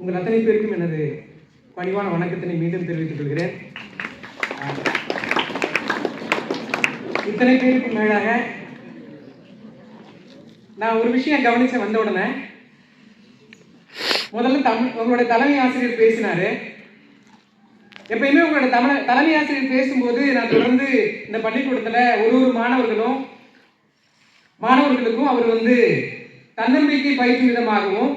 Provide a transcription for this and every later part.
உங்கள் அத்தனை பேருக்கும் எனது பணிவான வணக்கத்தினை மீண்டும் தெரிவித்துக் கொள்கிறேன். இத்தனை பேருக்கு மேலாக நான் ஒரு விஷயம் கவனிச்சு வந்த உடனே முதல்ல உங்களுடைய தலைமை ஆசிரியர் பேசினாரு. எப்பயுமே உங்களோட தலைமை ஆசிரியர் பேசும்போது நான் தொடர்ந்து இந்த பள்ளிக்கூடத்துல ஒரு மாணவர்களுக்கும் அவர் தன்னம்பிக்கை பயிற்று விதமாகவும்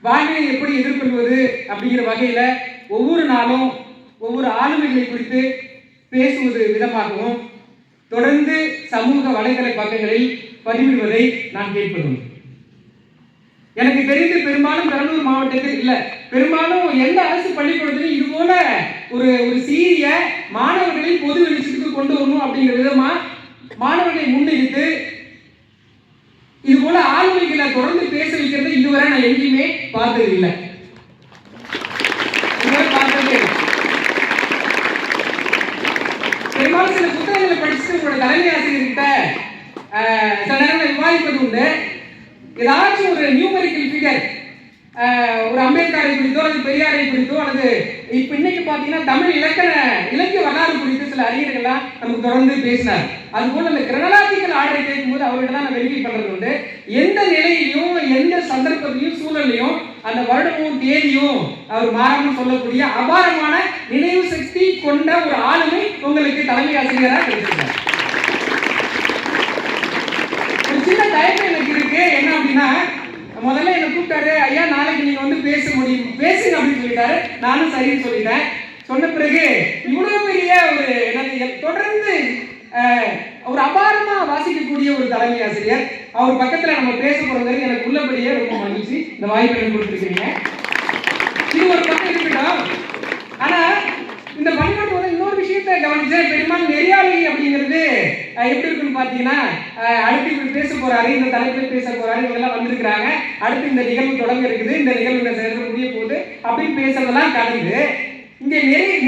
வாழ்க்கையை எப்படி எதிர்கொள்வது அப்படிங்கிற வகையில ஒவ்வொரு நாளும் ஒவ்வொரு ஆளுமைகளை குறித்து பேசுவது விதமாகவும் தொடர்ந்து சமூக வலைதள பக்கங்களில் பதிவிடுவதை நான் கேட்பதும். எனக்கு தெரிந்து பெரும்பாலும் கடலூர் மாவட்டத்தில் இல்ல, பெரும்பாலும் எந்த அரசு பள்ளிக்கூடத்திலும் இது போல ஒரு சீரிய மாணவர்களின் பொது வெளிச்சத்துக்கு கொண்டு வரணும் அப்படிங்கிற விதமா மாணவர்களை முன்னிறுத்து இது போல ஆளுமைகளை தொடர்ந்து பேச வைக்கிறத இதுவரை நான் எங்கேயுமே பார்த்தது இல்லை. பெரும்பாலும் சில புத்தகங்களை படிச்சுட்டு உங்களோட தலைமை ஆசிரியர்கிட்ட சில நேரங்கள் விவாதிப்பது உண்டு. ஏதாச்சும் ஒரு நியூமெரிக்கல் ஃபிகர், ஒரு அம்பேத்கரை குறித்தோ அல்லது பெரியாரை குறித்தோ அல்லது இப்ப இன்னைக்கு பாத்தீங்கன்னா தமிழ் இலக்கிய வரலாறு குறித்து சில அறிஞர்கள்லாம் நமக்கு தொடர்ந்து பேசினார். அது போல அந்த கிரனலாஜிக்கல் ஆர்டரை கேட்கும்போது அவர்கிட்ட தான் நான் வெரிஃபை பண்றது உண்டு. எந்த நிலையிலையும் எந்த சந்தர்ப்பத்திலையும் சூழலையும் அந்த வருடமும் தேதியும் அவர் மாறாமல் சொல்லக்கூடிய அபாரமான நினைவு சக்தி கொண்ட ஒரு ஆளுமை உங்களுக்கு தலைமை ஆசிரியராக கிடைச்சிருக்கார். ஒரு சின்ன தயக்கம் எனக்கு இருக்கு. என்ன அப்படின்னா, முதல்ல என்ன கூப்பிட்டாரு, ஐயா நாளைக்கு நீங்க பேசுங்க அப்படின்னு சொல்லிட்டாரு. நானும் சரின்னு சொல்லிட்டேன். சொன்ன பிறகு இவ்வளவு பெரிய ஒரு எனக்கு தொடர்ந்து ஒரு அபாரமா வாசிக்கக்கூடிய ஒரு தலைமை ஆசிரியர் அவர் பக்கத்துல நம்ம பேச போறது எனக்கு உள்ளபடியே ரொம்ப மகிழ்ச்சி. இந்த வாய்ப்பை எனக்கு கொடுத்துருக்கீங்க. இது ஒரு பக்கம் இருக்கட்டும். ஆனா இந்த பள்ளிக்கூடத்தோட இன்னொரு விஷயத்தை கவனிச்சேன். பெரும்பாலும் நெறியாளி அப்படிங்கிறது எப்படி இருக்குன்னு பாத்தீங்கன்னா, அடுத்து இவர் பேச போறாரு, இந்த தலைப்பில் பேச போறாரு, இவங்கெல்லாம் வந்திருக்கிறாங்க, அடுத்து இந்த நிகழ்வு தொடங்க இருக்குது, இந்த நிகழ்வு செயல்பட முடிய போகுது அப்படின்னு பேசுறதெல்லாம் கடந்து இங்க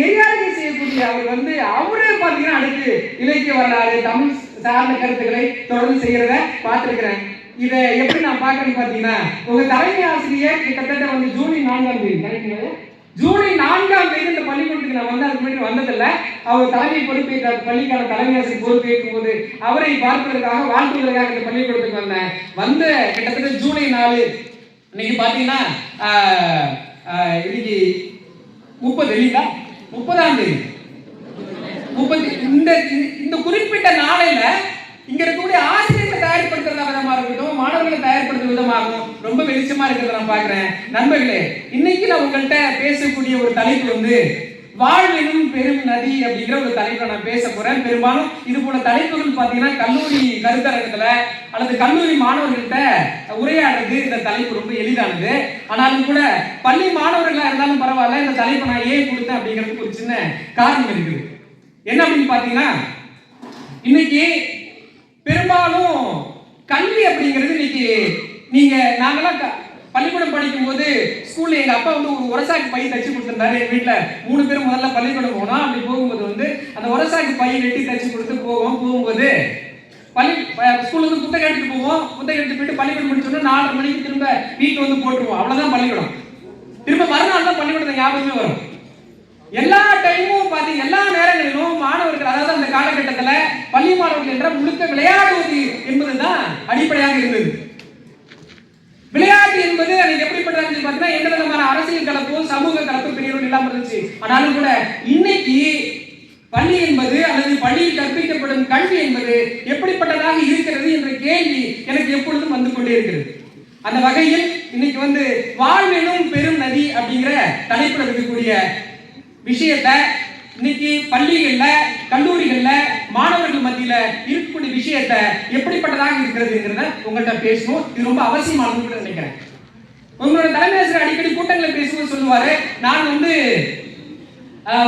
நெறியாளர்கள் செய்யக்கூடிய அவர் அவரு பாத்தீங்கன்னா அடுத்து இலக்கிய வரலாறு தமிழ் சார்ந்த கருத்துக்களை தொடர்ந்து செய்யறத பார்த்திருக்கிறேன். இதை எப்படி நான் பாக்குறேன்னு பாத்தீங்கன்னா, உங்க தலைமை ஆசிரியர் கிட்டத்தட்ட ஜூலை 4ஆம் தேதி ஜூலை 4ஆம் தேதி இந்த பள்ளிக்கூடத்துக்கு நான் அதுக்கு முன்னாடி வந்ததில்லை. அவர் தலைமை பொறுப்பேற்ற பள்ளிக்கான தலைமை ஆசிரியர் பொறுப்பேற்கும் போது அவரை பார்ப்பதற்காக வாழ்த்துவதற்காக இந்த பள்ளிக்கூடத்துக்கு வந்த கிட்டத்தட்ட ஜூலை 4 இன்னைக்கு பாத்தீங்கன்னா இன்னைக்கு 30 இல்லைங்களா, 30ஆம் தேதி 30 இந்த குறிப்பிட்ட நாளையில இங்க இருக்கக்கூடிய ஆசிரியர்களை தயார்படுத்துற விதமா இருக்கட்டும், மாணவர்களை தயார்படுத்துற விதமாகவும் ரொம்ப வெளிச்சமா இருக்கிறத நான் பாக்குறேன். நண்பர்களே, இன்னைக்கு நான் உங்கள்கிட்ட பேசக்கூடிய ஒரு தலைப்பு வாழ்வெனும் பெரும் நதி அப்படிங்கிற ஒரு தலைப்பை நான் பேச போறேன். பெரும்பாலும் இது போல தலைப்புகள் பாத்தீங்கன்னா கல்லூரி கருத்தரங்கத்துல அல்லது கல்லூரி மாணவர்கள்ட்ட உரையாடுறது இந்த தலைப்பு ரொம்ப எளிதானது. ஆனாலும் கூட பள்ளி மாணவர்களா இருந்தாலும் பரவாயில்ல, இந்த தலைப்பை நான் ஏன் கொடுத்தேன் அப்படிங்கிறதுக்கு ஒரு சின்ன காரணம் இருக்குது. என்ன அப்படின்னு பாத்தீங்கன்னா, இன்னைக்கு பெரும்பாலும் கல்வி அப்படிங்கிறது இன்னைக்கு நாங்கெல்லாம் பள்ளிக்கூடம் படிக்கும் போது ஸ்கூல்ல எங்க அப்பா ஒரு உரசாக்கு பை தச்சு கொடுத்திருந்தாரு. எங்க வீட்டுல 3 பேரும் முதல்ல பள்ளிக்கூடம் போனோம். அப்படி போகும்போது அந்த உரசாக்கு பை வெட்டி தச்சு கொடுத்து போகும்போது ஸ்கூலுக்கு புத்தகம் எடுத்துட்டு போவோம். புத்தகம் எடுத்து போயிட்டு பள்ளிக்கூடம் முடிச்சோன்னா 4:30 மணிக்கு திரும்ப வீட்டுல போட்டுருவோம். அவ்வளவுதான் பள்ளிக்கூடம். திரும்ப மறுநாள் தான் பள்ளிக்கூடத்தை ஞாபகமே வரும். எல்லா டைமும் பாத்தீங்க, எல்லா நேரங்களிலும் மாணவர்கள், அதாவது அந்த காலகட்டத்துல பள்ளி மாணவர்கள் என்ற முழுக்க விளையாடுவது என்பதுதான் அடிப்படையாக இருந்தது. விளையாட்டு என்பது அது எப்படிப்பட்டது பார்த்தீங்கன்னா, எந்த விதமான அரசியல் கலப்போ சமூக கலப்போ பெரியவர்கள் இல்லாம இருந்துச்சு. ஆனாலும் கூட இன்னைக்கு பள்ளி என்பது அல்லது பள்ளியில் கற்பிக்கப்படும் கல்வி என்பது எப்படிப்பட்டதாக இருக்கிறது என்ற கேள்வி எனக்கு எப்பொழுதும் வந்து கொண்டே இருக்கிறது. அந்த வகையில் இன்னைக்கு வாழ்வெனும் பெரும் நதி அப்படிங்கிற தலைப்பில் இருக்கக்கூடிய விஷயத்த இன்னைக்கு பள்ளிகள்ல கல்லூரிகள்ல மாணவர்கள் மத்தியில இருக்கக்கூடிய விஷயத்த எப்படிப்பட்டதாக இருக்கிறதுங்கிறத உங்கள்கிட்ட பேசணும். இது ரொம்ப அவசியமானது நினைக்கிறேன். உங்களோட தலைமை ஆசிரியர் அடிக்கடி கூட்டங்களை பேசும்போது சொல்லுவாரு, நான்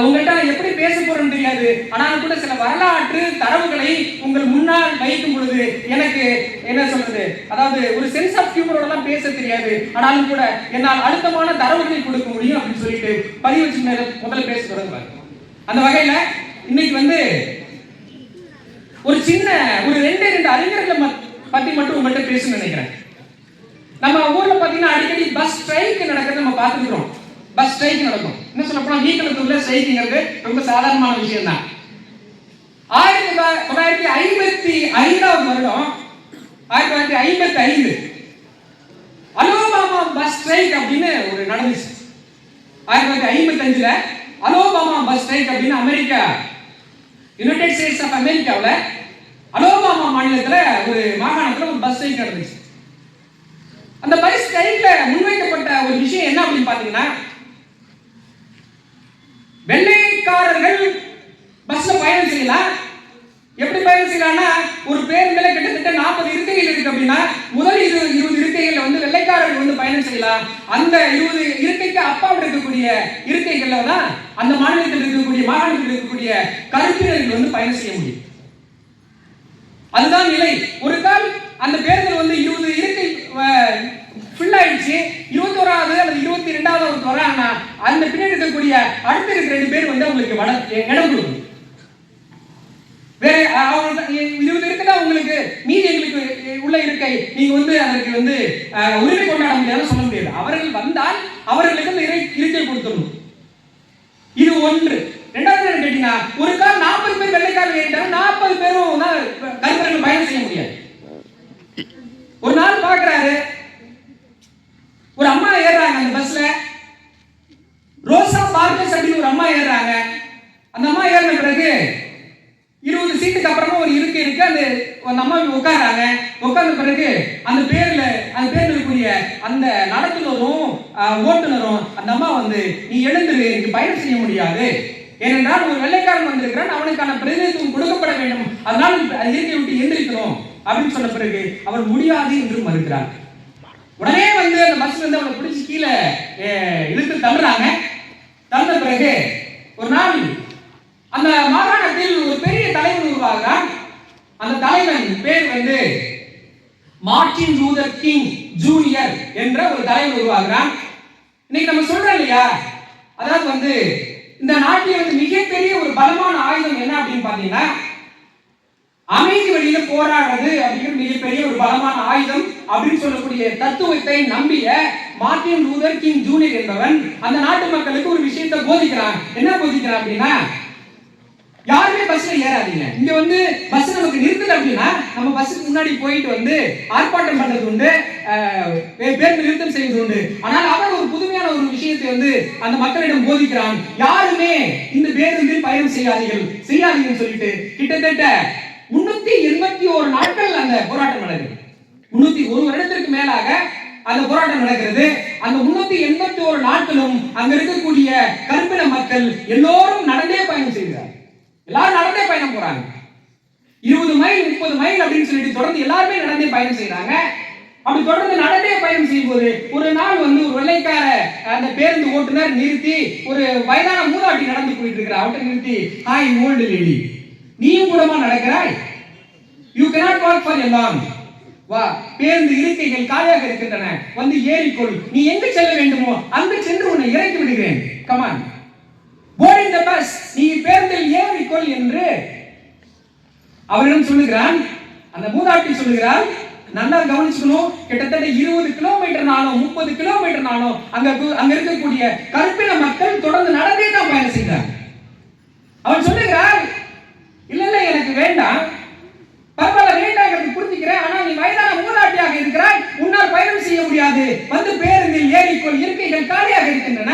உங்கள்கிட்ட எப்படி பேச போறேன்னு தெரியாது, ஆனாலும் கூட சில வரலாற்று தரவுகளை உங்கள் முன்னால் வைக்கும் பொழுது எனக்கு என்ன சொல்றது, அதாவது ஒரு சென்ஸ் ஆஃப் ஹியூமரோட எல்லாம் பேச தெரியாது, ஆனாலும் கூட என்னால் அழுத்தமான தரவுகளை கொடுக்க முடியும் அப்படின்னு சொல்லிட்டு பதிவு வச்சு முதல்ல பேச தொடங்குவார். அந்த வகையில இன்னைக்கு ஒரு சின்ன ஒரு 2 அறிஞர்களை பத்தி மட்டும் உங்கள்கிட்ட பேசணும்னு நினைக்கிறேன். நம்ம ஊர்ல பாத்தீங்கன்னா அடிக்கடி பஸ் ஸ்ட்ரைக் நடக்கிறது நம்ம பார்த்துக்கிறோம். பஸ் ஸ்ட்ரைக் நடக்கும். என்ன சொல்ல போனா வீட்டுல ஸ்ட்ரைக்ங்கிறது ரொம்ப சாதாரணமான விஷயம் தான். 1955 வருடம் 1955 அலோபாமா பஸ் ஸ்ட்ரைக் அப்படின்னு ஒரு நடந்துச்சு. 1955ல அலோபாமா பஸ் ஸ்ட்ரைக் அப்படின்னு அமெரிக்கா, யுனைடெட் ஸ்டேட்ஸ் ஆஃப் அமெரிக்காவில் அலோபாமா மாநிலத்தில் ஒரு மாகாணத்தில் ஒரு பஸ் ஸ்ட்ரைக் நடந்துச்சு. அந்த பஸ் ஸ்ட்ரைக்ல முன்வைக்கப்பட்ட ஒரு விஷயம் என்ன அப்படின்னு பாத்தீங்கன்னா, வெள்ளைக்காரர்கள் பஸ்ல பயணம் செய்யலாம். எப்படி பயணம் செய்யலாம்னா, ஒரு பேருந்துல கிட்டத்தட்ட 40 இருக்கைகள் இருக்கு அப்படின்னா முதல் 20 இருக்கைகள்ல வந்து வெள்ளைக்காரர்கள் வந்து பயணம் செய்யலாம். அந்த 20 இருக்கைக்கு அப்பால் இருக்கக்கூடிய இருக்கைகள்ல தான் அந்த மாநிலத்தில் இருக்கக்கூடிய மாகாணத்தில் இருக்கக்கூடிய கருப்பினர்கள் வந்து பயணம் செய்ய முடியும். அதுதான் நிலை. ஒரு கால் அந்த பேருந்துல வந்து 20 இருக்கை ஃபில் ஆயிடுச்சு. 21வது அல்லது 22வது ஒரு வராங்கன்னா அந்த பின்னாடி இருக்கக்கூடிய அடுத்த இருக்க 2 பேர் வந்து உங்களுக்கு இடம் கொடுக்கும். வேற 20 இருக்குதா உங்களுக்கு, மீதி எங்களுக்கு உள்ள இருக்கை நீங்க வந்து அதற்கு வந்து உரிமை கொண்டாட முடியாதுன்னு சொல்ல முடியாது. அவர்கள் வந்தால் அவர்களுக்கு அந்த இருக்கை கொடுத்துடணும். இது ஒன்று. ரெண்டாவது என்ன கேட்டீங்கன்னா, ஒரு கால் 40 பேர் வெள்ளைக்காரர்கள் ஏறிட்டாங்க, 40 பேரும் கருப்பர்கள் பயணம் செய்ய முடியாது. ஒரு நாள் பாக்குறாரு, ஒரு அம்மா ஏறாங்க அந்த பஸ்ல, ரோசா பார்க்கஸ் அப்படின்னு ஒரு அம்மா ஏறாங்க. அந்த அம்மா ஏறின பிறகு 20 சீட்டுக்கு அப்புறமா ஒரு இருக்கை இருக்கு. அந்த அம்மா உட்காராங்க. உட்கார்ந்த பிறகு அந்த பேர்ல இருக்கக்கூடிய அந்த நடத்துனரும் ஓட்டுநரும் அந்த அம்மா வந்து, நீ எழுந்துரு, நீங்க பயணம் செய்ய முடியாது, ஏனென்றால் ஒரு வெள்ளைக்காரன் வந்திருக்கிறான், அவனுக்கான பிரதிநிதித்துவம் கொடுக்கப்பட வேண்டும், அதனால் இருக்கை விட்டு எந்திரிக்கணும் அப்படின்னு சொன்ன பிறகு அவர் முடியாது என்று மறுக்கிறார். உடனே வந்து அந்த பஸ்ல இருந்து அவனை பிடிச்சி கீழே இழுத்து தள்ளுறாங்க. தள்ள பிறகு ஒரு நாள் அந்த மாகாணத்தில் ஒரு பெரிய தலைவன் உருவாகிறான். அந்த தலைவன் பேர் வந்து மார்ட்டின் லூதர் கிங் ஜூனியர் என்ற ஒரு தலைவன் உருவாகிறான். இன்னைக்கு நம்ம சொல்றோம் இல்லையா, அதாவது வந்து இந்த நாட்டில் வந்து மிகப்பெரிய ஒரு பலமான ஆயுதம் என்ன அப்படின்னு பாத்தீங்கன்னா, அமைதி வழியில போராடுறது அப்படிங்கிற மிகப்பெரிய ஒரு பலமான ஆயுதம் அப்படின்னு சொல்லக்கூடிய தத்துவத்தை நம்பிய மார்ட்டின் லூதர் கிங் ஜூனியர் என்பவன் அந்த நாட்டு மக்களுக்கு ஒரு விஷயத்தை போதிக்கிறான். என்ன போதிக்கிறான் அப்படின்னா, யாருமே பஸ்ல ஏறாதீங்க, இங்க வந்து பஸ் நமக்கு நிறுத்தல அப்படின்னா நம்ம பஸ்ஸுக்கு முன்னாடி போயிட்டு வந்து ஆர்ப்பாட்டம் பண்றது உண்டு, பேருந்து நிறுத்தம் செய்வது உண்டு. ஆனால் அவன் ஒரு புதுமையான ஒரு விஷயத்தை வந்து அந்த மக்களிடம் போதிக்கிறான். யாருமே இந்த பேருந்தில் பயணம் செய்யாதீங்கன்னு சொல்லிட்டு கிட்டத்தட்ட 381 நாட்கள் அந்த போராட்டம் நடக்குது. 301 வருடத்திற்கு மேலாக அந்த போராட்டம் நடக்கிறது. அந்த 381 நாட்களும் அங்க இருக்கக்கூடிய கருப்பின மக்கள் எல்லோரும் நடந்தே பயணம் செய்கிறார்கள். எல்லாரும் நடந்தே பயணம் போறாங்க. 20 மைல் 30 மைல் அப்படின்னு சொல்லிட்டு தொடர்ந்து எல்லாருமே நடந்தே பயணம் செய்யறாங்க. அப்படி தொடர்ந்து நடந்தே பயணம் செய்யும்போது ஒரு நாள் வந்து ஒரு வெள்ளைக்கார அந்த பேருந்து ஓட்டுநர் நிறுத்தி, ஒரு வயதான மூதாட்டி நடந்து போயிட்டு இருக்கிற அவட்ட நிறுத்தி, ஹாய் ஓல்டு லேடி, நீயும் கூடமா நடக்கிறாய், you cannot walk for long, வா, பேருந்து இருக்கைகள் காலியாக இருக்கின்றன, வந்து ஏறிக்கொள், நீ எங்க செல்ல வேண்டுமோ அங்கு சென்று உன்னை இறக்கி விடுகிறேன், come on board in the bus, நீ பேருந்தில் ஏறிக்கொள் என்று அவரிடம் சொல்லுகிறான். அந்த மூதாட்டி சொல்லுகிறாள், நல்லா கவனிச்சுக்கணும், கிட்டத்தட்ட 20 கிலோமீட்டர்னாலும் 30 கிலோமீட்டர்னாலும் அங்க இருக்கக்கூடிய கருப்பின மக்கள் தொடர்ந்து நடந்தே தான் பயணம் செய்கிறாங்க. அவன் சொல்லுகிறான், இல்ல இல்ல எனக்கு வேண்டாம், பரவாயில்ல வேண்டாங்கிறது புரிஞ்சுக்கிறேன், ஆனா நீ வயதான மூதாட்டியாக இருக்கிறாய், உன்னால் பயணம் செய்ய முடியாது, வந்து பேருந்தில் ஏறிக்கொள், இருக்கைகள் காலியாக இருக்கின்றன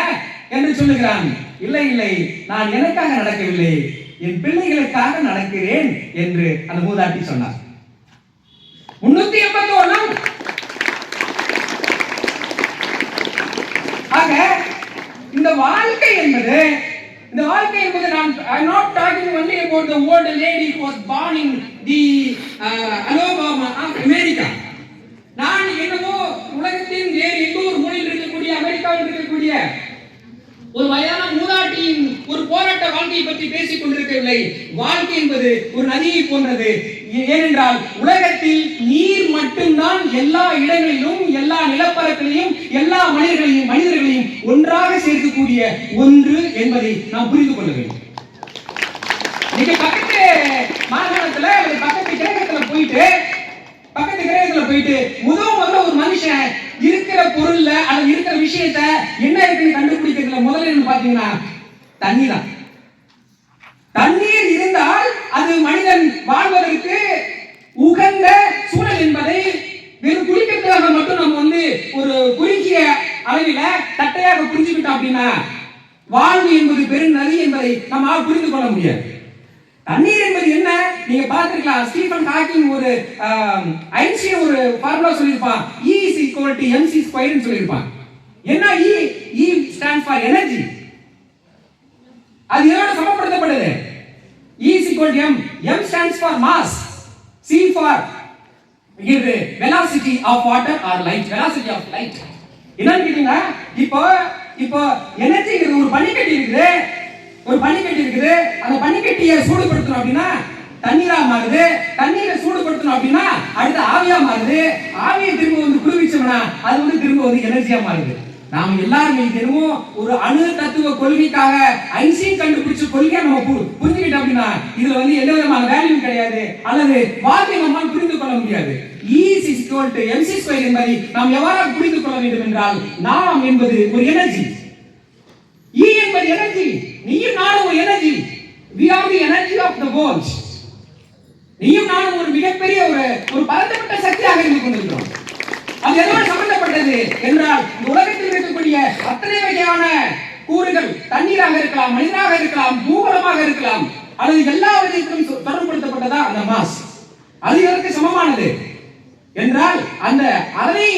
என்று சொல்லுகிறான். இல்லை இல்லை, நான் எனக்காக நடக்கவில்லை, என் பிள்ளைகளுக்காக நடக்கிறேன் என்று அந்த மூதாட்டி சொன்னார். 381 நாள். ஆக இந்த வாழ்க்கை என்பது நான் I am not talking only about the old lady who was born in the Alabama of America. நான் என்னமோ உலகத்தின் வேறு எங்கோ ஒரு மூலையில் இருக்கக்கூடிய அமெரிக்காவில் இருக்கக்கூடிய ஒரு வயதான மூதாட்டியின் ஒரு போராட்ட வாழ்க்கையை பற்றி பேசிக் கொண்டிருக்கவில்லை. வாழ்க்கை என்பது ஒரு நதியை போன்றது. ஏனென்றால் உலகத்தில் நீர் மட்டும்தான் எல்லா இடங்களிலும், எல்லா நிலப்பரப்பிலையும், எல்லா மனிதர்களையும் ஒன்றாக சேர்க்கக்கூடிய ஒன்று என்பதை நாம் புரிந்து கொள்ள வேண்டும். நீங்க பக்கத்து மாகாணத்துல பக்கத்து கிரகத்துல போயிட்டு முதல்ல ஒரு மனுஷன் மனுஷன் இருக்கிற பொருள்ல அல்லது இருக்கிற விஷயத்த என்ன இருக்குன்னு கண்டுபிடிக்கிறதுல முதல்ல என்ன பாத்தீங்கன்னா தண்ணி தான். தண்ணீர் இருந்தால் அது மனிதன் வாழ்வதற்கு உகந்த சூழல் என்பதை வெறும் குடிக்கிறதுக்காக மட்டும் நம்ம ஒரு குறுகிய அளவில தட்டையாக புரிஞ்சுக்கிட்டோம் அப்படின்னா வாழ்வு என்பது பெரும் நதி என்பதை நம்மால் புரிந்து கொள்ள முடியாது. தண்ணீர் என்பது என்ன நீங்க பார்த்திருக்கலாம். ஸ்டீஃபன் ஹாக்கிங் ஒரு ஐன்ஸ்டீன் ஒரு ஃபார்முலா சொல்லியிருப்பான், E is equal to mc square ன்னு சொல்லியிருப்பான். என்ன E stands for energy. அது எதோட சமப்படுத்தப்படுது? E is equal to m. M stands for mass. C for velocity of water or light. Velocity of light. என்னன்னு கேட்டீங்கன்னா இப்போ எனர்ஜிங்கிறது ஒரு பனிக்கட்டி இருக்குது. அந்த பனிக்கட்டியை சூடுபடுத்தணும் அப்படின்னா தண்ணீரா மாறுது. தண்ணீரை சூடுபடுத்தணும் அப்படின்னா அடுத்து ஆவியா மாறுது. ஆவியை திரும்ப குளிர்விச்சோம்னா அது திரும்ப எனர்ஜியா மாறுது. நாம எல்லாருமே தினமும் ஒரு அணு தத்துவ கொள்கைக்காக ஐன்ஸ்டீன் கண்டுபிடிச்ச கொள்கையை நம்ம புரிஞ்சுக்கிட்டோம் அப்படின்னா இதுல எந்த விதமான வேல்யூ கிடையாது, அல்லது வாழ்க்கை நம்மால் புரிந்து கொள்ள முடியாது. E is equal to mc square என்பதை நாம் எவ்வாறு புரிந்து கொள்ள வேண்டும் என்றால், நாம் என்பது ஒரு எனர்ஜி. E என்பது எனர்ஜி. நீயும் நானும் ஒரு energy. We are the energy of the world. நீயும் நானும் ஒரு மிகப்பெரிய ஒரு பரந்தப்பட்ட சக்தியாக இருந்து கொண்டிருக்கிறோம். அது எதோடு சம்பந்தப்பட்டது என்றால், இந்த உலகத்தில் இருக்கக்கூடிய அத்தனை வகையான கூறுகள், தண்ணீராக இருக்கலாம், மனிதனாக இருக்கலாம், பூகோளமாக இருக்கலாம், அல்லது எல்லா விதத்திலும் தொடர்புபடுத்தப்பட்டதா அந்த மாஸ். அது இதற்கு சமமானது என்றால் அதனை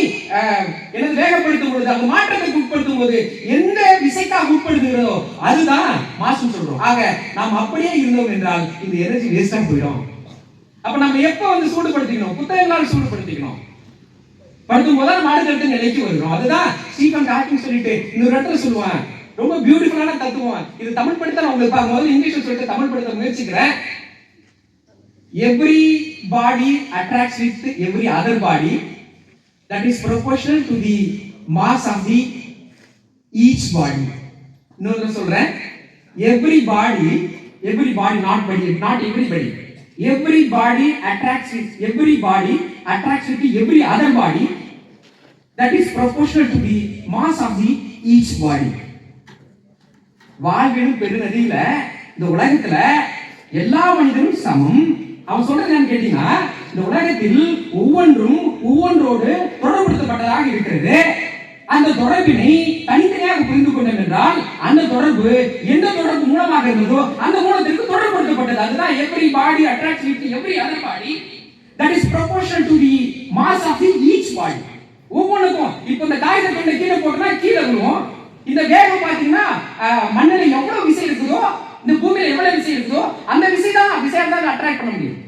வேகப்படுத்தும் பொழுது, அந்த மாற்றத்துக்கு உட்படுத்தும் போது எந்த விசைக்காக உட்படுத்துகிறதோ அதுதான் மாஸ் சொல்றோம். ஆக நாம் அப்படியே இருந்தோம் என்றால் இந்த எனர்ஜி வேஸ்டா போயிடும். அப்ப நம்ம எப்ப சூடுபடுத்திக்கணும்? புத்தகங்களால் சூடுபடுத்திக்கணும். படுத்தும் போது நம்ம அடுத்த நிலைக்கு வருகிறோம். அதுதான் ஸ்டீஃபன் ஹாக்கிங் சொல்லிட்டு இன்னொரு இடத்துல சொல்லுவான், ரொம்ப பியூட்டிஃபுல்லான தத்துவம். இது தமிழ் படுத்த நான் உங்களுக்கு முதல்ல இங்கிலீஷ்ல சொல்லிட்டு தமிழ் படுத்த முயற்சிக்கிறேன். Every body attracts with every other body that is proportional to the mass of the each body. இன்னொரு சொல்றேன், every body not everybody. Every body attracts with every other body that is proportional to the mass of the each body. வாழ்வின் பெருநதியில இந்த உலகத்துல எல்லா மனிதரும் சமம். அவன் சொல்றது என்னன்னு கேட்டீங்கன்னா, இந்த உலகத்தில் ஒவ்வொன்றோடு தொடர்புபடுத்தப்பட்டதாக இருக்கிறது. அந்த தொடர்பினை தனித்தனியாக புரிந்து கொண்டோம் என்றால் அந்த தொடர்பு எந்த தொடர்பு மூலமாக இருந்ததோ அந்த மூலத்திற்கு தொடர்புபடுத்தப்பட்டது. அதுதான் every body attracts with every other body that is proportional to the mass of the each body. ஒவ்வொன்றுக்கும் இப்போ இந்த காகித துண்டை கீழே போட்டா கீழே விழும். இந்த வேகம் பாத்தீங்கன்னா மண்ணில எவ்வளவு விசை இருக்குதோ, இந்த பூமியில எவ்வளவு விசை இருக்குதோ அந்த விசையா தான் அட்ராக்ட் பண்ண முடியும்.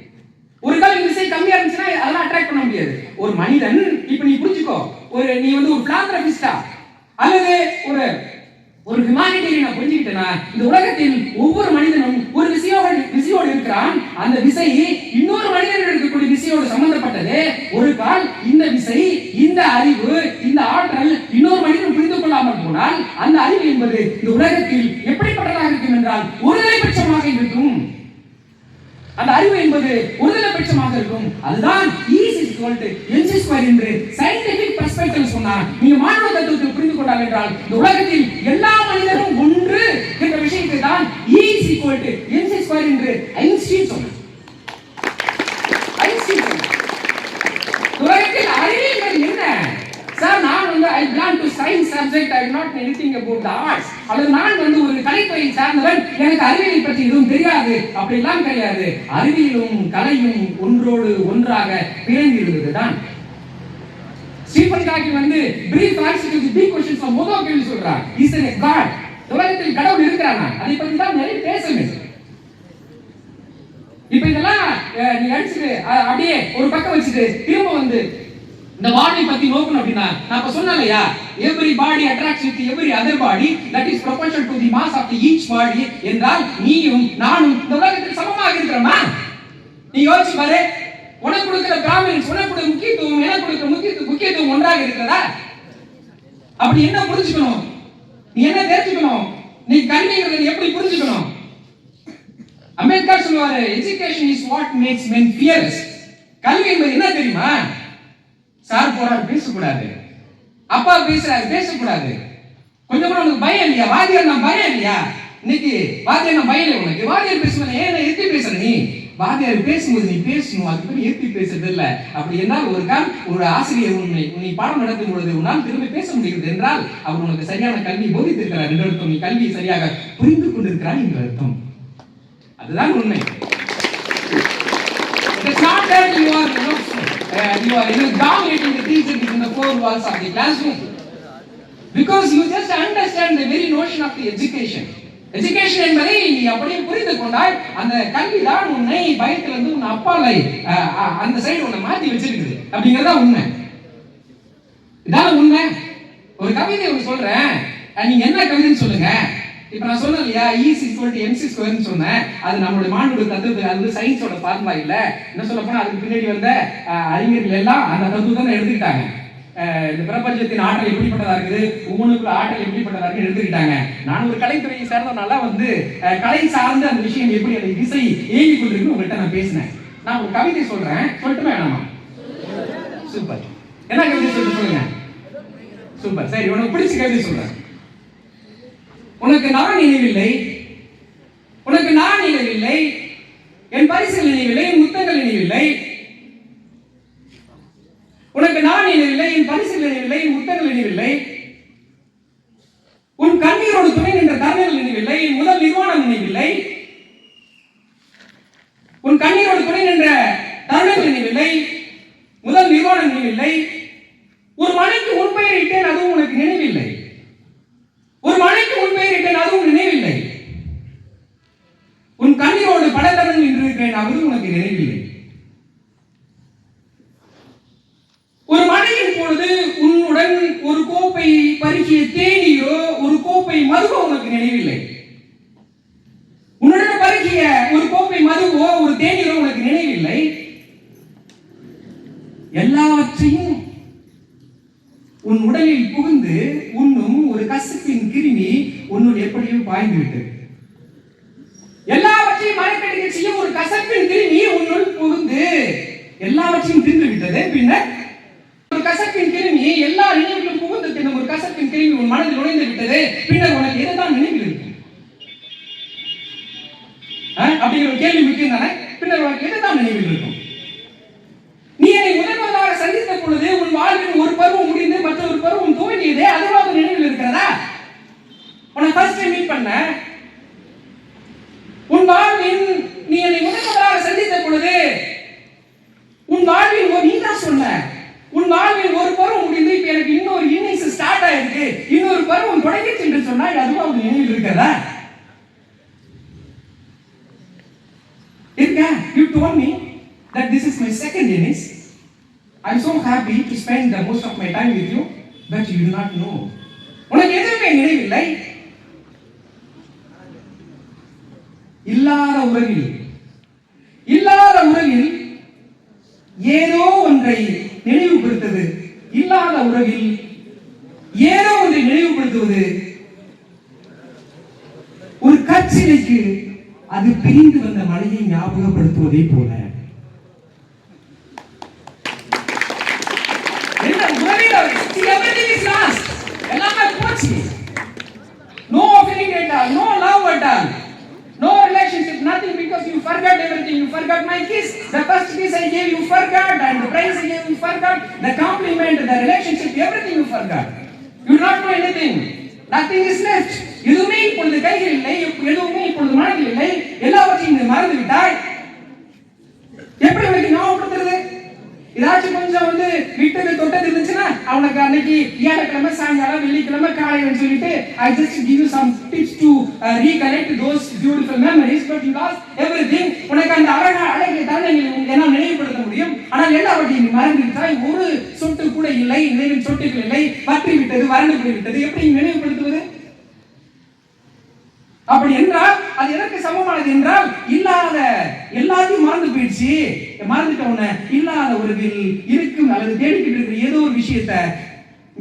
ஒரு காலம் விசை கம்மியா இருந்துச்சுன்னா அதெல்லாம் அட்ராக்ட் பண்ண முடியாது. ஒரு மனிதன் இப்ப நீ புரிஞ்சுக்கோ, நீ ஒரு பிலாந்திரபிஸ்டா அல்லது ஒரு ஹியூமானிட்டேரியனா புரிஞ்சுக்கிட்டனா, இந்த உலகத்தில் ஒவ்வொரு மனிதனும் ஒரு விசையோடு இருக்கிறான். அந்த விசை இன்னொரு மனிதனுக்கு இருக்கக்கூடிய விசையோடு சம்பந்தப்பட்டது. ஒரு கால் இந்த விசை, இந்த அறிவு, இந்த ஆற்றல் இன்னொரு மனிதன் புரிந்து கொள்ளாமல் போனால் அந்த அறிவு என்பது இந்த உலகத்தில் எப்படிப்பட்டதாக இருக்கும் என்றால் ஒருதலைபட்சமாக இருக்கும். அந்த அறிவு என்பது ஒருதலைபட்சமாக இருக்கும். அதுதான் E is equal to mc square என்று சயின்டிபிக் பெர்ஸ்பெக்டிவ் சொன்னா நீங்க மானுட தத்துவத்தை புரிந்து கொண்டால் என்றால் இந்த உலகத்தில் எல்லா மனிதரும் ஒன்று என்ற விஷயத்தை தான் E is equal to mc square என்று ஐன்ஸ்டீன் சொன்னார். உலகத்தில் அறிவியல் என்ன சார்? நான் I belong to science subject, I not anything about the arts. அல்லது நான் ஒரு கலைத்துறை சார்ந்தவன், எனக்கு அறிவியலை பற்றி எதுவும் தெரியாது அப்படிலாம் கிடையாது. அறிவியலும் கலையும் ஒன்றோடு ஒன்றாக பிணைந்திருந்ததுதான். Stephen Hawking brief answer to the big questions of முதல் கேள்வி சொல்றார், இஸ் தேர் a god? உலகத்தில் கடவுள் இருக்கிறானா? அதை பற்றி தான் நிறைய பேசணும். இப்போ இதெல்லாம் நீ அடிச்சிட்டு அப்படியே ஒரு பக்கம் வச்சிட்டு திரும்ப இந்த பாடி பத்தி நோக்கணும் அப்படின்னா நான் இப்ப சொன்னலையா, every body attracts with every other body that is proportional to the mass of the each body என்றால் நீயும் நானும் இந்த உலகத்தில் சமமாக இருக்கிறோமா? நீ யோசிச்சு பாரு. உனக்கு கொடுக்கிற பிராமின்ஸ், உனக்கு கொடுக்கிற முக்கியத்துவம், எனக்கு கொடுக்கிற முக்கியத்துவம் ஒன்றாக இருக்கிறதா? அப்படி என்ன புரிஞ்சுக்கணும்? நீ என்ன தெரிஞ்சுக்கணும்? நீ கல்விங்கிறத எப்படி புரிஞ்சுக்கணும்? அம்பேத்கர் சொல்லுவாரு, education is what makes men fearless. கல்வி என்பது என்ன தெரியுமா? சார் போறாரு பேசக்கூடாது, அப்பா பேசுறாரு பேசக்கூடாது. கொஞ்சம் கூட உனக்கு பயம் இல்லையா? வாத்தியார் நான் பயம் இல்லையா? இன்னைக்கு வாத்தியார் நான் பயம் இல்லை உனக்கு. வாத்தியார் பேசுவேன் ஏன் எதிர்த்து பேசுற நீ? வாத்தியார் பேசும்போது நீ பேசணும், அதுக்கு பேர் எதிர்த்து பேசுறது இல்லை. அப்படி என்றால் ஒரு ஆசிரியர் உன்னை பாடம் நடத்தும் பொழுது உன்னால் திரும்ப பேச முடிகிறது என்றால் அவர் உனக்கு சரியான கல்வி போதித்திருக்கிறார் என்று அர்த்தம். நீ கல்வியை சரியாக புரிந்து கொண்டிருக்கிறாய் என்று அர்த்தம். அதுதான் உண்மை. It's not that you are dominating the teacher within the four walls of the classroom, because you just understand the very notion of the education. Education என்பதை நீ அப்படியே புரிந்து கொண்டால் அந்த கல்வி தான் உன்னை பயத்திலிருந்து உன் அப்பாலை அந்த சைடு உன்னை மாற்றி வச்சிருக்குது அப்படிங்கிறதா உண்மை. இதான் உண்மை. ஒரு கவிதை ஒன்று சொல்றேன், நீங்க என்ன கவிதைன்னு சொல்லுங்க. இப்ப நான் சொன்னேன் இல்லையா, E=mc² சொன்னேன். அது நம்மளுடைய மாணவர்கள் தத்துவத்துக்கு, அது சயின்ஸோட ஃபார்முலா இல்ல. என்ன சொல்ல போனா அதுக்கு பின்னாடி வந்த அறிஞர்கள் எல்லாம் அந்த தத்துவத்தை எடுத்துக்கிட்டாங்க. இந்த பிரபஞ்சத்தின் ஆற்றல் எப்படிப்பட்டதா இருக்குது, ஒவ்வொன்றுக்குள்ள ஆற்றல் எப்படிப்பட்டதா இருக்கு எடுத்துக்கிட்டாங்க. நான் ஒரு கலைத்துறையை சேர்ந்தனால கலை சார்ந்த அந்த விஷயம் எப்படி அதை திசை ஏங்கி கொண்டிருக்கு உங்கள்கிட்ட நான் பேசினேன். நான் ஒரு கவிதை சொல்றேன், சொல்லட்டுமே வேணாமா? சூப்பர். என்ன கவிதை சொல்லுங்க? சூப்பர். சரி, உனக்கு பிடிச்ச கவிதை சொல்றேன். உனக்கு நான் நினைவில்லை, உனக்கு நான் நினைவில்லை, என் பரிசுகள் நினைவில்லை, என் முத்தங்கள் நினைவில்லை. உனக்கு நான் நினைவில்லை, என் பரிசுகள் நினைவில்லை, என் முத்தங்கள் நினைவில்லை. உன் கண்ணீரோடு துணை நின்ற தருணங்கள் நினைவில்லை, என் முதல் நிர்வாணம் நினைவில்லை. உன் கண்ணீரோடு துணை நின்ற தருணங்கள் நினைவில்லை, முதல் நிர்வாணம் நினைவில்லை. ஒரு மனைக்கு உன் பெயர் இட்டேன், அதுவும் உனக்கு நினைவில்லை. ஒரு மனைக்கு உன் பெயர் இட்டேன், அதுவும் நினைவில்லை. உன் கண்ணீரோடு பல தருணங்கள் நின்றிருக்கிறேன், அதுவும் உனக்கு நினைவில்லை. ஒரு மழையின் பொழுது உன்னுடன் ஒரு கோப்பை பருகிய தேநீரோ ஒரு கோப்பை மதுவோ உனக்கு நினைவில்லை. உன்னுடன் பருகிய ஒரு கோப்பை மதுவோ ஒரு தேநீரோ உனக்கு நினைவில்லை. எல்லாவற்றையும் உன் உடலில் புகுந்து உன்னும் ஒரு கசப்பின் கிருமி உன்னுள் எப்படியும் பாய்ந்து விட்டது. எல்லாவற்றையும் மறைக்கடிக்க செய்யும் ஒரு கசப்பின் கிருமி உன்னுள் புகுந்து எல்லாவற்றையும் தின்று விட்டது. பின்னர் ஒரு கசப்பின் கிருமி எல்லா நினைவுகளும் புகுந்து தின்னும் ஒரு கசப்பின் கிருமி உன் மனதில் நுழைந்து விட்டது. பின்னர் உனக்கு எதுதான் நினைவில் இருக்கு? அப்படிங்கிற ஒரு கேள்வி முக்கியம் தானே. பின்னர் உனக்கு எதுதான் நினைவில் இருக்கும்? நீ என்னை முதல்வதாக சந்தித்த பொழுது உன் வாழ்வில் ஒரு பருவம் முடிந்து மற்றொரு பருவம் துவங்கியதே, அதுவாக நினைவில் இருக்கிறதா? உன்னை ஃபர்ஸ்ட் டைம் மீட் பண்ண உன் வாழ்வின் நீ என்னை முதல்வதாக சந்தித்த பொழுது உன் வாழ்வில் நீ தான் சொன்ன, உன் வாழ்வில் ஒரு பருவம் முடிந்து இப்ப எனக்கு இன்னொரு இன்னிங்ஸ் ஸ்டார்ட் ஆயிருக்கு, இன்னொரு பருவம் தொடங்கிச்சு என்று சொன்னால் அதுவாக நினைவில் இருக்கிறதா? இருக்கா? You told me that this is my second innings. I'm so happy to spend the most of my time with you, but you do not know. உனக்கு எதுவுமே நினைவில்லை. இல்லாத உறவில் ஏதோ ஒன்றை நினைவுபடுத்துவது, இல்லாத உறவில் ஏதோ ஒன்றை நினைவுபடுத்துவது ஒரு கற்சிலைக்கு அது பிரிந்து வந்த மழையை ஞாபகப்படுத்துவதை போல. எல்லாமே போச்சு. No feeling at all, no love at all, no relationship, nothing, because you forgot everything. You forgot my kiss, the first kiss I gave you forgot, and the prize I gave you forgot, the compliment, the relationship, everything you forgot. You do not know anything. Nothing is left. எதுவுமே இப்பொழுது கையில் இல்லை, எதுவுமே இப்பொழுது மனதில் இல்லை. எல்லாவற்றையும் மறந்து விட்டாய். எப்படி உனக்கு ஞாபகப்படுத்துறது? ஏதாச்சும் கொஞ்சம் விட்டது தொட்டது இருந்துச்சுன்னா அவனுக்கு அன்னைக்கு வியாழக்கிழமை சாயங்காலம் வெள்ளிக்கிழமை காலையில் சொல்லிட்டு I just give you some tips to recollect those beautiful memories, but you lost everything. உனக்கு அந்த அழகிய தருணங்களை எல்லாம் நினைவுபடுத்த முடியும், ஆனால் எல்லாவற்றையும் மறந்து விட்டாய். ஒரு சொட்டு கூட இல்லை, நினைவின் சொட்டுகள் இல்லை, பற்றி விட்டது, வறண்டு போய் விட்டது. எப்படி நினைவுபடுத்துவது? அப்படி என்றால் அது எனக்கு சமமானது என்றால் இல்லாத எல்லாத்தையும் மறந்து போயிடுச்சு. மறந்துட்ட உடனே இல்லாத உறவில் இருக்கும் அல்லது தேடிக்கிட்டு இருக்கிற ஏதோ ஒரு விஷயத்தை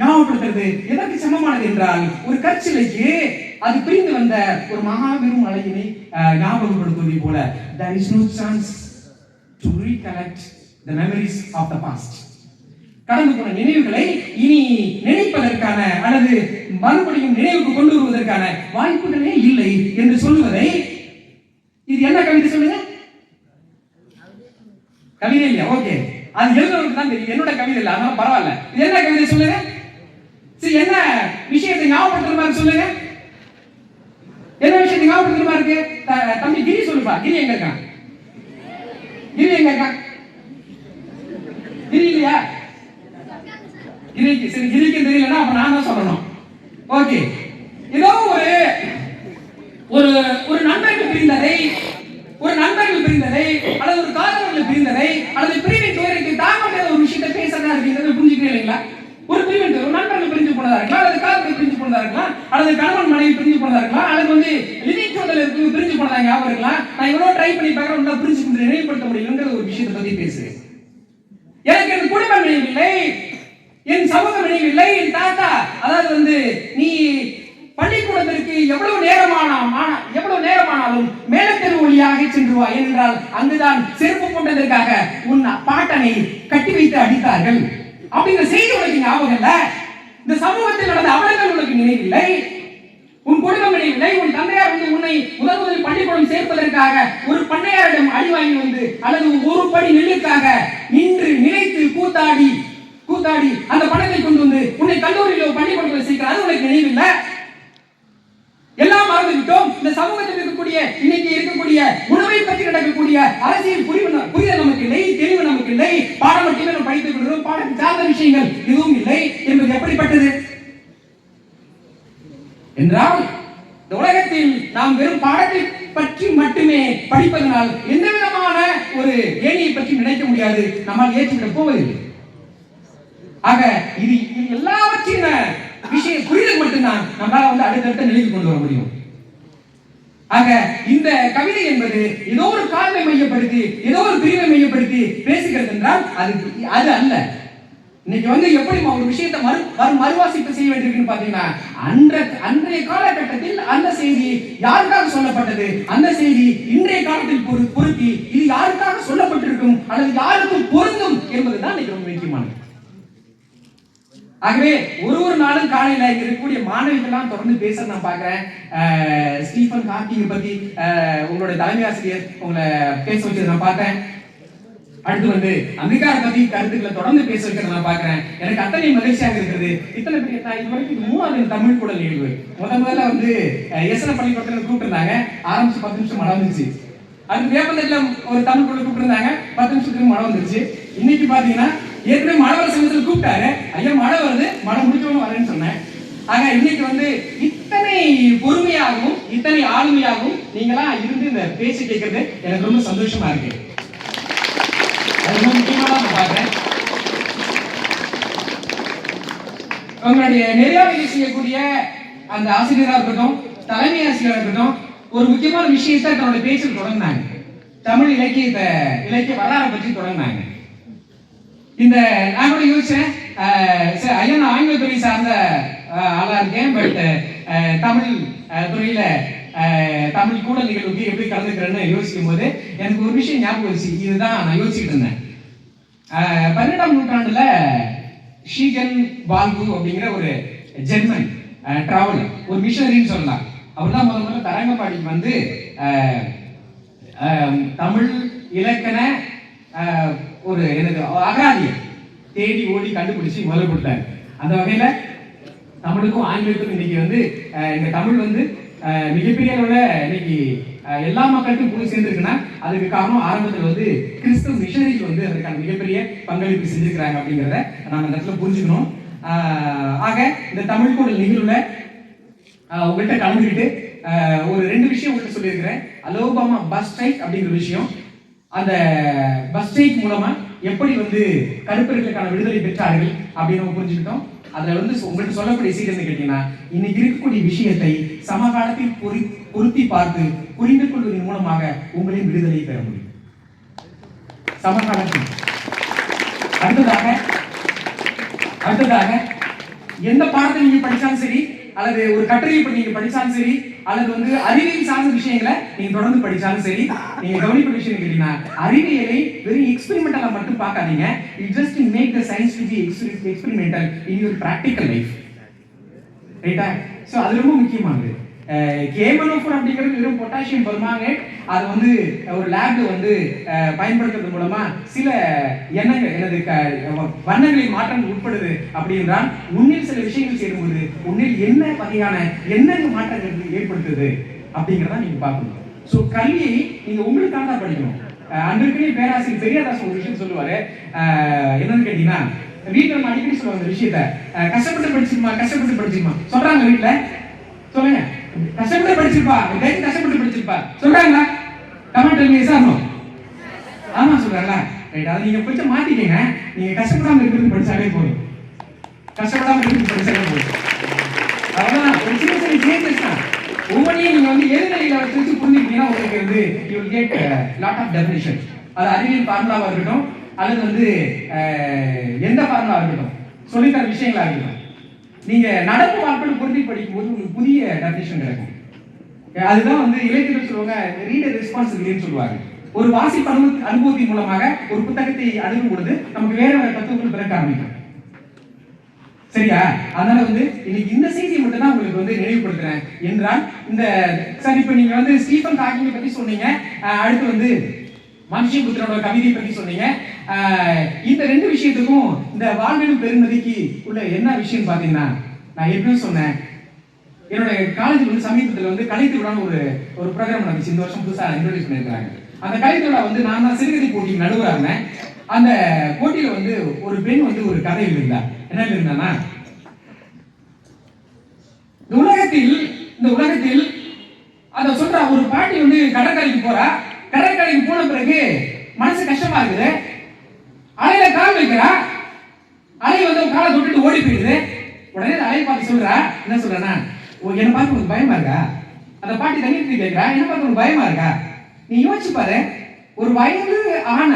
ஞாபகப்படுத்துறது எதற்கு சமமானது என்றால் ஒரு கற்சிலைக்கு அது பிரிந்து வந்த ஒரு மகாபெரும் அழகினை ஞாபகப்படுத்துவதை போல. There is no chance to recollect the memories of the past. கடந்து போன நினைவுகளை இனி நினைப்பதற்கான அல்லது மறுபடியும் நினைவுக்கு கொண்டு வருவதற்கான வாய்ப்புகளே இல்லை என்று சொல்லுவதை, இது என்ன கவிதை சொல்லுங்க? கவிதை இல்லையா? ஓகே, அது எழுதுறதுக்கு தான் தெரியும், என்னோட கவிதை இல்லை, அதனால பரவாயில்ல. இது என்ன கவிதை சொல்லுங்க? சரி, என்ன விஷயத்தை ஞாபகப்படுத்துற மாதிரி சொல்லுங்க. என்ன விஷயத்தை ஞாபகப்படுத்துற மாதிரி இருக்கு? தம்பி கிரி சொல்லுப்பா. கிரி எங்க இருக்கான்? கிரி எங்க இருக்கான்? கிரி இல்லையா? கிரிக்கு சரி, கிரிக்கு தெரியலன்னா அப்ப நான் தான் சொல்லணும். ஓகே, ஏதோ ஒரு ஒரு நண்பர்கள் பிரிந்ததை, ஒரு நண்பர்கள் பிரிந்ததை அல்லது ஒரு காதலர்கள் பிரிந்ததை அல்லது பிரிவின் துயரத்தை தாங்க முடியாத ஒரு விஷயத்தை பேசுறதா இருக்குங்கிறது புரிஞ்சுக்கிறீங்க இல்லைங்களா? ஒரு பிரிவின் துயரம், நண்பர்கள் பிரிஞ்சு போனதா இருக்கலாம், அல்லது காதலர்கள் பிரிஞ்சு போனதா இருக்கலாம், அல்லது கணவன் மனைவி பிரிஞ்சு போனதா இருக்கலாம், அல்லது லிவிங் டுகெதர்ல இருக்கு பிரிஞ்சு போனதா ஞாபகம் இருக்கலாம். நான் இவ்வளவு ட்ரை பண்ணி பார்க்கறேன், உங்களை பிரிஞ்சு கொண்டு நினைவுபடுத்த முடியலங்கிற ஒரு விஷயத்தை பத்தி பேசுறேன். எனக்கு என் குடும்பம் நினைவில்லை, என் சமூகம் நினைவில்லை, என் தாத்தா, அதாவது நீ பள்ளிக்கூடத்திற்கு எவ்வளவு நேரமானாலும் மேலத்தெரு வழியாக சென்று வா என்றால் அங்குதான் செருப்பு கொண்டதற்காக உன் பாட்டனை கட்டி வைத்து அடித்தார்கள் அப்படிங்கிற செய்தி உனக்கு ஞாபகம் இல்ல. இந்த சமூகத்தில் நடந்த அவலங்கள் உனக்கு நினைவில்லை, உன் குடும்பம் நினைவில்லை. உன் தந்தையார் உன்னை முதல் பள்ளிக்கூடம் சேர்ப்பதற்காக ஒரு பண்ணையாரிடம் அடி வாங்கி அல்லது ஒரு படி நெல்லுக்காக நின்று நினைத்து கூத்தாடி அந்த பணத்தை கொண்டு உன்னை கல்லூரியில் பள்ளிக்கூடத்தில் சேர்க்கிறார், அது உனக்கு நினைவில்லை. எல்லாம் மறந்து விட்டோம். இந்த சமூகத்தில் இன்னைக்கு இருக்கக்கூடிய உணவை பற்றி நடக்கக்கூடிய அரசியல் புரிதல் நமக்கு இல்லை, தெளிவு நமக்கு இல்லை. பாடம் மட்டுமே நம்ம படித்துக் கொள்கிறோம், பாடத்தை சார்ந்த விஷயங்கள் எதுவும் இல்லை என்பது எப்படிப்பட்டது என்றால், இந்த உலகத்தில் நாம் வெறும் பாடத்தை பற்றி மட்டுமே படிப்பதனால் எந்த விதமான ஒரு ஏணியை பற்றி நினைக்க முடியாது, நம்மால் ஏற்றுவிட போவதில்லை. ஆக இது எல்லாவற்றின் விஷய புரிதல் மட்டும்தான் நம்மளால அடுத்தடுத்த நிலைக்கு கொண்டு வர முடியும். ஆக இந்த கவிதை என்பது ஏதோ ஒரு காரணத்தை மையப்படுத்தி, ஏதோ ஒரு பிரிவை மையப்படுத்தி பேசுகிறது என்றால் அது அல்ல. இன்னைக்கு எப்படி ஒரு விஷயத்தை மறுவாசிப்பு செய்ய வேண்டியிருக்குன்னு பாத்தீங்கன்னா, அன்றைய காலகட்டத்தில் அந்த செய்தி யாருக்காக சொல்லப்பட்டது, அந்த செய்தி இன்றைய காலத்தில் பொருத்தி இது யாருக்காக சொல்லப்பட்டிருக்கும் அல்லது யாருக்கு பொருந்தும் என்பதுதான் இன்னைக்கு ரொம்ப முக்கியமானது. ஆகவே ஒரு நாளும் காலையில இங்க இருக்கக்கூடிய மாணவிகள்லாம் தொடர்ந்து பேச நான் பாக்குறேன். ஸ்டீஃபன் ஹாக்கிங் பத்தி உங்களுடைய தலைமை ஆசிரியர் உங்களை பேச வச்சதை நான் பார்த்தேன். அடுத்து அமெரிக்கா பத்தி கருத்துக்களை தொடர்ந்து பேச வைக்கிறத நான் பாக்குறேன். எனக்கு அத்தனை மகிழ்ச்சியாக இருக்கிறது. இத்தனை பெரிய இது வரைக்கும் 3வது தமிழ் குடல் நிகழ்வு. முதல்ல எஸ்என பள்ளிக்கூடத்துல கூப்பிட்டுருந்தாங்க, ஆரம்பிச்சு 10 நிமிஷம் மழை வந்துச்சு. அடுத்து வேப்பந்தட்டில் ஒரு தமிழ் குடல் கூப்பிட்டுருந்தாங்க, 10 நிமிஷத்துக்கு மழை வந்துருச்சு. இன்னைக்கு பாத்தீங்கன்னா ஏற்கனவே மழை வர சமயத்தில் கூப்பிட்டாரு, ஐயா மழை வருது, மழை முடிச்சவங்க வரேன்னு சொன்னேன். ஆக இன்னைக்கு இத்தனை பொறுமையாகவும் இத்தனை ஆளுமையாகவும் நீங்களா இருந்து இந்த பேசி கேட்கறது எனக்கு ரொம்ப சந்தோஷமா இருக்கு. அது ரொம்ப முக்கியமா நான் பாக்குறேன். உங்களுடைய நெறியாளரை செய்யக்கூடிய அந்த ஆசிரியராக இருக்கட்டும், தலைமை ஆசிரியராக இருக்கட்டும், ஒரு முக்கியமான விஷயத்தை தன்னோட பேச்சில் தொடங்கினாங்க. தமிழ் இலக்கிய வரலாறு பற்றி தொடங்கினாங்க. நான் கூட யோசிச்சேன், ஐயா நான் ஆங்கில துறை சார்ந்த ஆளா இருக்கேன், பட் தமிழ் துறையில தமிழ் கூட நிகழ்வுக்கு எப்படி கலந்துக்கிறேன்னு யோசிக்கும் போது எனக்கு ஒரு விஷயம் ஞாபகம் வச்சு, இதுதான் நான் யோசிச்சுட்டு இருந்தேன். 18ஆம் நூற்றாண்டுல ஷீகன் பால்கு அப்படிங்கிற ஒரு ஜெர்மன் டிராவலர், ஒரு மிஷனரின்னு சொல்லலாம். அவர் தான் முதல்ல தரங்கம்பாடிக்கு தமிழ் இலக்கண ஒரு எனக்கு அகராதியம் தேடி ஓடி கண்டுபிடிச்சு முதல்ல கொடுத்தாரு. அந்த வகையில தமிழுக்கும் ஆங்கிலத்துக்கும் இன்னைக்கு இந்த தமிழ் மிகப்பெரிய அளவுல இன்னைக்கு எல்லா மக்களுக்கும் போய் சேர்ந்துருக்குன்னா அதுக்கு காரணம் ஆரம்பத்தில் கிறிஸ்தவ மிஷனரிகள் அதற்கான மிகப்பெரிய பங்களிப்பு செஞ்சிருக்கிறாங்க அப்படிங்கிறத நம்ம இந்த இடத்துல புரிஞ்சுக்கணும். ஆக இந்த தமிழ் கூடல் நிகழ்வுல உங்கள்கிட்ட கலந்துக்கிட்டு ஒரு 2 விஷயம் உங்கள்கிட்ட சொல்லியிருக்கிறேன். அலோபாமா பஸ் ஸ்ட்ரைக் அப்படிங்கிற விஷயம், அந்த பஸ் ஸ்ட்ரைக் மூலமா எப்படி கருப்பர்களுக்கான விடுதலை பெற்றார்கள் அப்படின்னு நம்ம புரிஞ்சுக்கிட்டோம். அதுல உங்களுக்கு சொல்லக்கூடிய செய்தி கேட்டீங்கன்னா, இன்னைக்கு இருக்கக்கூடிய விஷயத்தை சமகாலத்தில் பொருத்தி பார்த்து புரிந்து கொள்வதன் மூலமாக உங்களின் விடுதலை பெற முடியும். சமகாலத்தில் அடுத்ததாக எந்த பாடத்தை நீங்க படிச்சாலும் சரி, அல்லது ஒரு கட்டுரை நீங்க படிச்சாலும் சரி, அல்லது வந்து அறிவியல் சார்ந்த விஷயங்களை நீங்க தொடர்ந்து படிச்சாலும் சரி, நீங்க கவனிக்க விஷயம் கேட்டீங்கன்னா, அறிவியலை வெறும் எக்ஸ்பெரிமெண்டலா மட்டும் பார்க்காதீங்க. It just make the science to be experimental in your practical life. ரைட்டா? சோ அது ரொம்ப முக்கியமானது. கேமனோஃபோர் அப்படிங்கிறது வெறும் பொட்டாசியம் பெர்மாங்கனேட். அது வந்து ஒரு லேப்ல வந்து பயன்படுத்துறது மூலமா சில எண்ணங்கள் எனது வண்ணங்களின் மாற்றங்கள் உட்படுது. அப்படி என்றால் உன்னில் சில விஷயங்கள் சேரும்போது உன்னில் என்ன வகையான எண்ணங்கள் மாற்றங்கள் ஏற்படுத்துது அப்படிங்கிறத நீங்க பார்க்கணும். ஸோ கல்வியை நீங்க உங்களுக்காக தான் படிக்கணும். அன்றைக்கு பேராசிரியர் பெரியாதாஸ் ஒரு விஷயம் சொல்லுவாரு. என்னன்னு கேட்டீங்கன்னா, வீட்டுல நம்ம அடிக்கடி சொல்லுவாங்க இந்த விஷயத்த, கஷ்டப்பட்டு படிச்சிருமா சொல்றாங்க வீட்டுல. சொல்லுங்க, கஷ்டப்பட்டு படிச்சிருப்பா, கஷ்டப்பட்டு படிச்சிருப்பா சொல்றாங்களா? கமெண்ட் மீசானோ ஆமா சொல்றாங்களா? ரைட். அதை நீங்க கொஞ்சம் மாத்திக்கங்க. நீங்க கஷ்டப்படாம இருக்கிறது படிச்சாலே போதும். கஷ்டப்படாம இருக்கிறது படிச்சாலே போதும். அவ்வளவுதான். ஒரு சின்ன சின்ன சேஞ்சஸ் தான். ஒவ்வொன்றையும் நீங்க வந்து எதிர்நிலையில வச்சு புரிஞ்சுக்கிட்டீங்கன்னா உங்களுக்கு வந்து you will get lot of definition. அது அறிவியல் ஃபார்முலாவா இருக்கட்டும், அல்லது வந்து எந்த ஃபார்முலா இருக்கட்டும், சொல்லித்தர விஷயங்களா இருக்கட்டும், நீங்க நடப்பு வாழ்க்கையில் பொருத்தி படிக்கும்போது உங்களுக்கு புதிய டெஃபினிஷன் கிடைக்கும். அதுதான் வந்து இலக்கியத்தில் சொல்லுவாங்க, ரீடர் ரெஸ்பான்சிபிலிட்டின்னு சொல்லுவாங்க. ஒரு வாசிப்பு அனுபவத்தின் மூலமாக ஒரு புத்தகத்தை அணுகும் பொழுது நமக்கு வேற வேற தத்துவங்கள் பிறக்க ஆரம்பிக்கும். சரியா? அதனால வந்து இன்னைக்கு இந்த செய்தியை மட்டும் தான் உங்களுக்கு வந்து நினைவுபடுத்துறேன். என்றால் இந்த சரி, இப்ப நீங்க வந்து ஸ்டீஃபன் ஹாக்கிங்கை பத்தி சொன்னீங்க, அடுத்து வந்து மனுஷபுத்திரனோட கவிதை பத்தி சொன்னீங்க. இந்த ரெண்டு விஷயத்துக்கும் இந்த வாழ்வியல் பெருமதிக்கு உள்ள என்ன விஷயம் பாத்தீங்கன்னா, நான் எப்படி சொன்னேன், என்னோட காலேஜ் வந்து சமீபத்தில் வந்து கலைத்திருவிழான்னு ஒரு ப்ரோக்ராம் நடந்துச்சு. இந்த வருஷம் புதுசாக இன்ட்ரோடியூஸ் பண்ணியிருக்காங்க. அந்த கலைத்திருவிழா வந்து நான் தான் சிறுகதை போட்டிக்கு நடுவராக இருந்தேன். அந்த போட்டியில வந்து ஒரு பெண் வந்து ஒரு கதை எழுதியிருந்தா. என்ன எழுதியிருந்தானா, இந்த உலகத்தில் அத சொல்ற ஒரு பாட்டி வந்து கடற்கரைக்கு போறா. கடற்கரைக்கு போன பிறகு மனசு கஷ்டமா இருக்குது. அலையில கால் வைக்கிறா. அலை வந்து காலை தொட்டுட்டு ஓடி போயிடுது. உடனே அலையை பார்த்து சொல்றா, என்ன சொல்றா, என்ன பார்த்து உனக்கு பயமா இருக்கா? அந்த பாட்டி தண்ணி ஊத்தி கேட்கிறா, என்ன பார்த்து உனக்கு பயமா இருக்கா? நீ யோசிச்சு பாரு, ஒரு வயது ஆன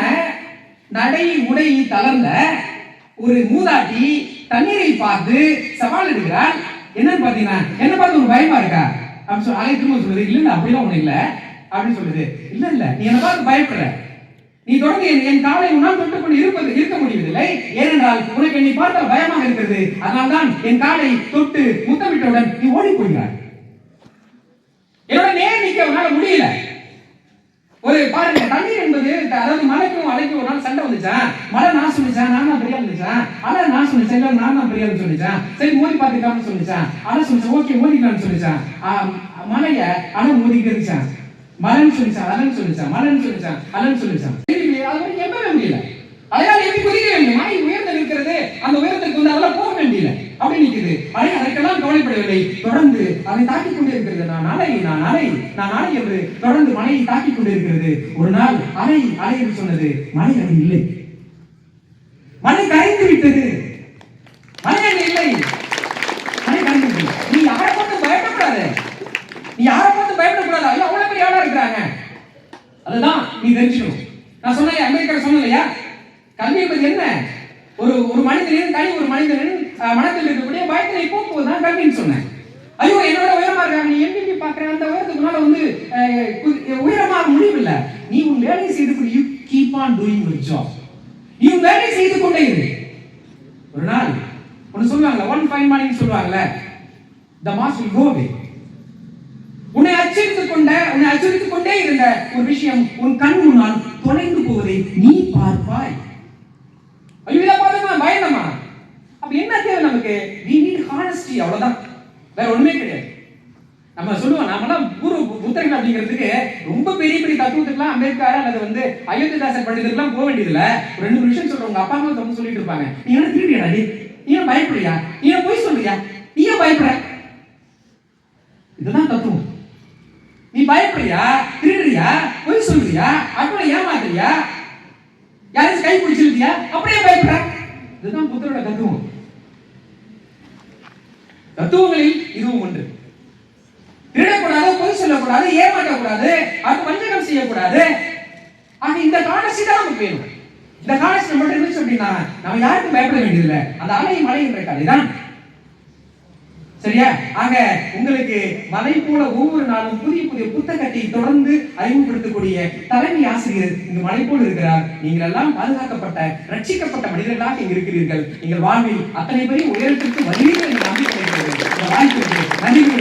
நடை உடை தளர்ந்த ஒரு மூதாட்டி தண்ணீரை பார்த்து சவால் எடுக்கிறாள். என்னன்னு பாத்தீங்கன்னா, என்ன பார்த்து உனக்கு பயமா இருக்கா அப்படின்னு சொல்லி அலை திரும்ப சொல்லுது, இல்ல அப்படிலாம் ஒண்ணு இல்ல அப்படின்னு சொல்லுது. இல்ல நீ என்ன பார்த்து பயப்படுற, நீ தொடர்ந்து என் காலை உன்னால் தொட்டுக் கொண்டு இருக்க முடிவதில்லை. ஏனென்றால் உனக்கு என்னை பார்த்தால் பயமாக இருக்கிறது. அதனால்தான் என் காலை தொட்டு முத்தமிட்டவுடன் நீ ஓடி போகிறாய். என்னோட நேர் நிக்க உன்னால முடியல. ஒரு பாருங்க, தண்ணீர் என்பது, அதாவது மலைக்கும் அலைக்கும் ஒரு நாள் சண்டை வந்துச்சான். மழை நான் சொல்லிச்சான், நான் தான் பெரிய இருந்துச்சான். அலை நான் சொல்லிச்சேன், நான் தான் பெரிய சொல்லிச்சான். சரி மோதி பார்த்துக்காம சொல்லிச்சான். அலை சொல்லிச்சான், ஓகே மோதிக்கலாம்னு சொல்லிச்சான். மலைய அலை மோதிக்கிட்டு இருந்துச்சான். மலைன்னு சொல்லிச்சான், அலன்னு சொல்லிச்சான், மலைன்னு சொல்லிச்சான், அலன்னு சொல்லிச்சான். அது எம்பவே முடியல. அலையால் எப்படி குதிக்க வேண்டும்? மலை உயர்ந்து இருக்கிறது, அந்த உயரத்துக்கு வந்து அதெல்லாம் போக வேண்டியல அப்படி நிற்குது. அலை அதற்கெல்லாம் கவலைப்படவில்லை. தொடர்ந்து அதை தாக்கிக் கொண்டே இருக்கிறது. நான் அலை என்று தொடர்ந்து மலையை தாக்கிக் கொண்டே இருக்கிறது. ஒரு நாள் அலை என்று சொன்னது, மலை அங்கு இல்லை. மலை கரைந்து விட்டது. மலை அங்கு இல்லை. மலை கரைந்து விட்டது. நீ யாரை பார்த்து பயப்படக்கூடாது. ஐயோ அவ்வளவு பெரிய ஆளா இருக்கிறாங்க. அதுதான் நீ தெரிஞ்சுக்கணும். நான் சொன்னேன், அமெரிக்காவில் சொன்னேன் இல்லையா, கல்வி என்பது என்ன? ஒரு மனிதனின் தனி ஒரு மனிதனின் மனத்தில் இருக்கக்கூடிய பயத்தை போக்குவதுதான் கல்வின்னு சொன்னேன். ஐயோ என்னோட உயரமா இருக்காங்க, நீ எப்படி பாக்குற, அந்த உயரத்துக்குனால வந்து உயரமாக முடியவில்லை. நீ உன் வேலையை செய்து கொண்டு, you keep on doing your job. நீ உன் வேலையை செய்து கொண்டே இரு. ஒரு நாள் ஒன்னு சொல்லுவாங்கல்ல, ஒன் ஃபைன் மார்னிங் சொல்லுவாங்கல்ல, the mass will go away. உன்னை அச்சுறுத்திக் கொண்டே இருந்த ஒரு விஷயம் உன் கண் முன்னால் தொலைந்து போவதை நீ பார்ப்பாய். ஐயோ இதை பார்த்து பயந்தமா? அப்ப என்ன தேவை நமக்கு? we need honesty, அவ்வளவுதான், வேற ஒண்ணுமே கிடையாது. நம்ம சொல்லுவோம், நாமெல்லாம் புத்தகங்கள் அப்படிங்கிறதுக்கு ரொம்ப பெரிய பெரிய தத்துவத்துக்குலாம் அம்பேத்கர் அல்லது வந்து அயோத்திதாசர் படிக்கிறதுக்குலாம் போக வேண்டியதில்லை. ஒரு 2 விஷயம் சொல்றவங்க அப்பா அம்மா வந்து சொல்லிட்டு இருப்பாங்க, நீ என்ன திருடியா, நீ ஏன் பயப்படுறியா, நீ ஏன் பொய் சொல்றியா, நீ ஏன் பயப்படுற? இதுதான் தத்துவம். நீ பயப்படுறியா, திருடுறியா, பொய் சொல்றியா, அப்புறம் ஏமாத்துறியா, யாரும் கை பிடிச்சிருக்கியா, அப்படியே பயப்படுற? இதுதான் புத்தரோட தத்துவம். தத்துவங்களில் இதுவும் ஒன்று. திருடக்கூடாது, பொய் சொல்லக்கூடாது, ஏமாற்றக்கூடாது, அது வஞ்சகம் செய்யக்கூடாது. ஆக இந்த காலசி தான் நமக்கு வேணும். இந்த காலசி மட்டும் இருந்துச்சு அப்படின்னா நம்ம யாருக்கும் பயப்பட வேண்டியதில்லை. அந்த அலை மலை என்ற கதை தான். சரியா? ஆக உங்களுக்கு மலை போல ஒவ்வொரு நாளும் புதிய புதிய புத்தகத்தை தொடர்ந்து அறிமுகப்படுத்தக்கூடிய தலைமை ஆசிரியர் இங்கு மலை போல் இருக்கிறார். நீங்கள் எல்லாம் பாதுகாக்கப்பட்ட ரட்சிக்கப்பட்ட மனிதர்களாக இங்கு இருக்கிறீர்கள். நீங்கள் வாழ்வில் அத்தனை பேரையும் உயரத்திற்கு வருவீர்கள் என்ற நம்பிக்கை இருக்கிறது. இந்த வாய்ப்பிற்கு நன்றி.